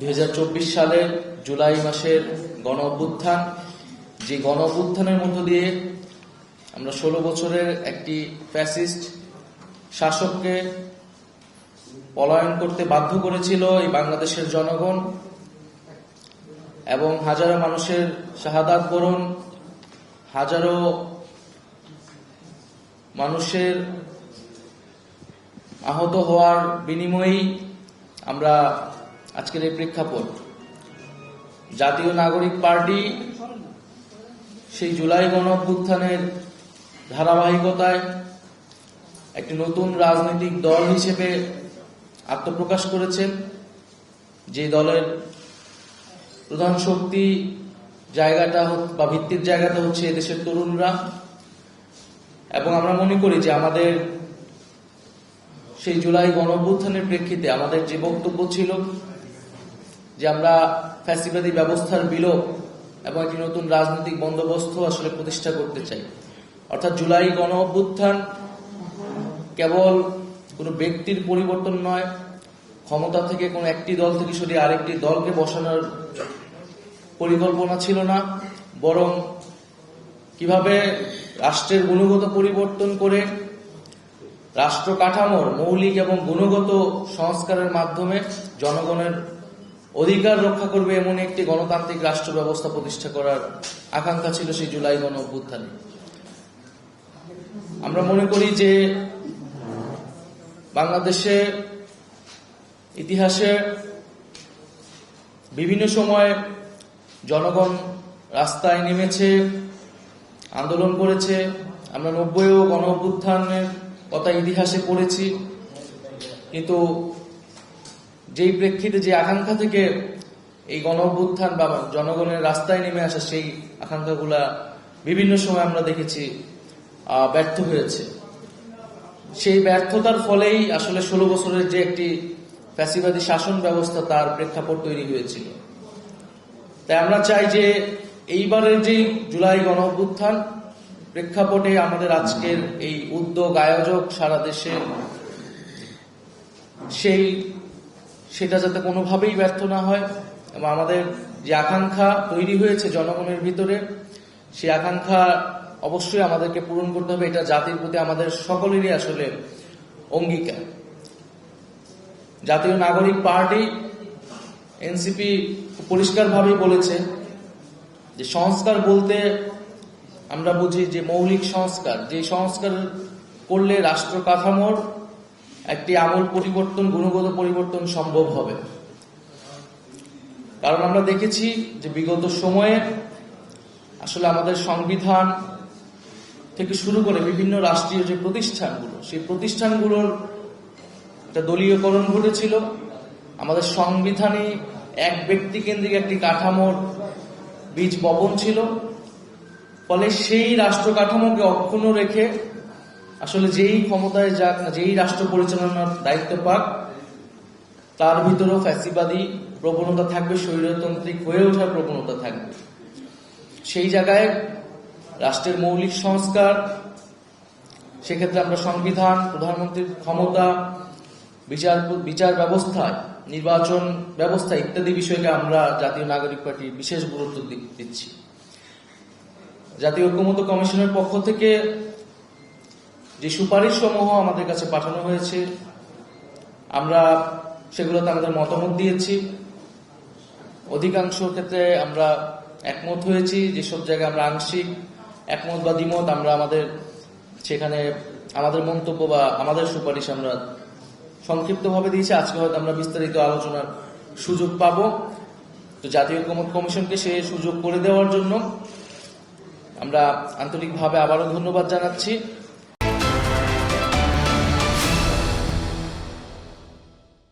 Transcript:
2024 সালের জুলাই মাসের গণ অভ্যুত্থান, যে গণ অভ্যুত্থানের মধ্য দিয়ে আমরা 16 বছরের একটি ফ্যাসিস্ট শাসককে পলায়ন করতে বাধ্য করেছিল এই বাংলাদেশের জনগণ, এবং হাজারো মানুষের শাহাদাত বরণ, হাজারো মানুষের আহত হওয়ার বিনিময়েই আমরা আজকের এই প্রেক্ষাপট। জাতীয় নাগরিক পার্টি সেই জুলাই গণ অভ্যুত্থানের ধারাবাহিকতায় একটি নতুন রাজনৈতিক দল হিসেবে আত্মপ্রকাশ করেছেন, যে দলের প্রধান শক্তি জায়গাটা বা ভিত্তির জায়গাটা হচ্ছে এদেশের তরুণরা। এবং আমরা মনে করি যে আমাদের সেই জুলাই গণ অভ্যুত্থানের প্রেক্ষিতে আমাদের যে বক্তব্য ছিল যে আমরা ফ্যাসিবাদী ব্যবস্থার বিলোপ এবং একটি নতুন রাজনৈতিক বন্দোবস্ত আসলে প্রতিষ্ঠা করতে চাই। অর্থাৎ জুলাই গণ অভ্যুত্থান কেবল কোনো ব্যক্তির পরিবর্তন নয়, ক্ষমতা থেকে কোনো একটি দল থেকে সরিয়ে আরেকটি দলকে বসানোর পরিকল্পনা ছিল না, বরং কিভাবে রাষ্ট্রের গুণগত পরিবর্তন করে রাষ্ট্র কাঠামোর মৌলিক এবং গুণগত সংস্কারের মাধ্যমে জনগণের অধিকার রক্ষা করবে এমন একটি গণতান্ত্রিক রাষ্ট্র ব্যবস্থা প্রতিষ্ঠা করার আকাঙ্ক্ষা ছিল সেই জুলাই গণ অভ্যুত্থানে। আমরা মনে করি যে বাংলাদেশে ইতিহাসে বিভিন্ন সময় জনগণ রাস্তায় নেমেছে, আন্দোলন করেছে। আমরা 90-ও গণ অভ্যুত্থানের কথা ইতিহাসে পড়েছি, কিন্তু যেই প্রেক্ষিতে যে আকাঙ্ক্ষা থেকে এই গণ অভ্যুত্থান বা জনগণের রাস্তায় নেমে আসা, সেই আকাঙ্ক্ষাগুলা বিভিন্ন সময় আমরা দেখেছি ব্যর্থ হয়েছে। সেই ব্যর্থতার ফলেই আসলে 16 বছরের যে একটি ফ্যাসিবাদী শাসন ব্যবস্থা তার প্রেক্ষাপট তৈরি হয়েছিল। তাই আমরা চাই যে এইবারের যে জুলাই গণ অভ্যুত্থান প্রেক্ষাপটে আমাদের আজকের এই উদ্যোগ আয়োজক সারা দেশে সেটা যাতে কোনোভাবেই ব্যর্থ না হয়, এবং আমাদের যে আকাঙ্ক্ষা তৈরি হয়েছে জনগণের ভিতরে, সেই আকাঙ্ক্ষা অবশ্যই আমাদেরকে পূরণ করতে হবে। এটা জাতির প্রতি আমাদের সকলেরই আসলে অঙ্গীকার। জাতীয় নাগরিক পার্টি এনসিপি পরিষ্কারভাবেই বলেছে যে সংস্কার বলতে আমরা বুঝি যে মৌলিক সংস্কার, যে সংস্কার করলে রাষ্ট্র কাঠামোর একটি আমূল পরিবর্তন, গুণগত পরিবর্তন সম্ভব হবে। কারণ আমরা দেখেছি যে বিগত সময়ে আসলে আমাদের সংবিধান থেকে শুরু করে বিভিন্ন রাষ্ট্রীয় যে প্রতিষ্ঠানগুলো, সেই প্রতিষ্ঠানগুলোর একটা দলীয়করণ ঘটেছিল। আমাদের সংবিধানে এক ব্যক্তি কেন্দ্রিক একটি কাঠামোর বীজ বপন ছিল। ফলে সেই রাষ্ট্র কাঠামোকে অক্ষুণ্ণ রেখে আসলে যেই ক্ষমতায় যাক না, যেই রাষ্ট্র পরিচালনার দায়িত্ব পাক, তার ভিতরেও ফ্যাসিবাদী প্রবণতা থাকবে, স্বৈরতান্ত্রিক হয়ে ওঠার প্রবণতা থাকবে। সেই জায়গায় রাষ্ট্রের মৌলিক সংস্কার, সেক্ষেত্রে আমরা সংবিধান, প্রধানমন্ত্রীর ক্ষমতা, বিচার ব্যবস্থায়, নির্বাচন ব্যবস্থা ইত্যাদি বিষয়কে আমরা জাতীয় নাগরিক পার্টি বিশেষ গুরুত্ব দিচ্ছি। জাতীয় ঐক্যমত্য কমিশনের পক্ষ থেকে যে সুপারিশ সমূহ আমাদের কাছে পাঠানো হয়েছে, আমরা সেগুলোতে আমাদের মতামত দিয়েছি। অধিকাংশ ক্ষেত্রে আমরা একমত হয়েছি, যেসব জায়গায় আমরা আংশিক একমত বা দ্বিমত, আমরা সেখানে আমাদের মন্তব্য বা আমাদের সুপারিশ আমরা সংক্ষিপ্তভাবে দিয়েছি। আজকে হয়তো আমরা বিস্তারিত আলোচনার সুযোগ পাব। তো জাতীয় ঐক্যমত্য কমিশনকে সে সুযোগ করে দেওয়ার জন্য আমরা আন্তরিকভাবে আবারও ধন্যবাদ জানাচ্ছি।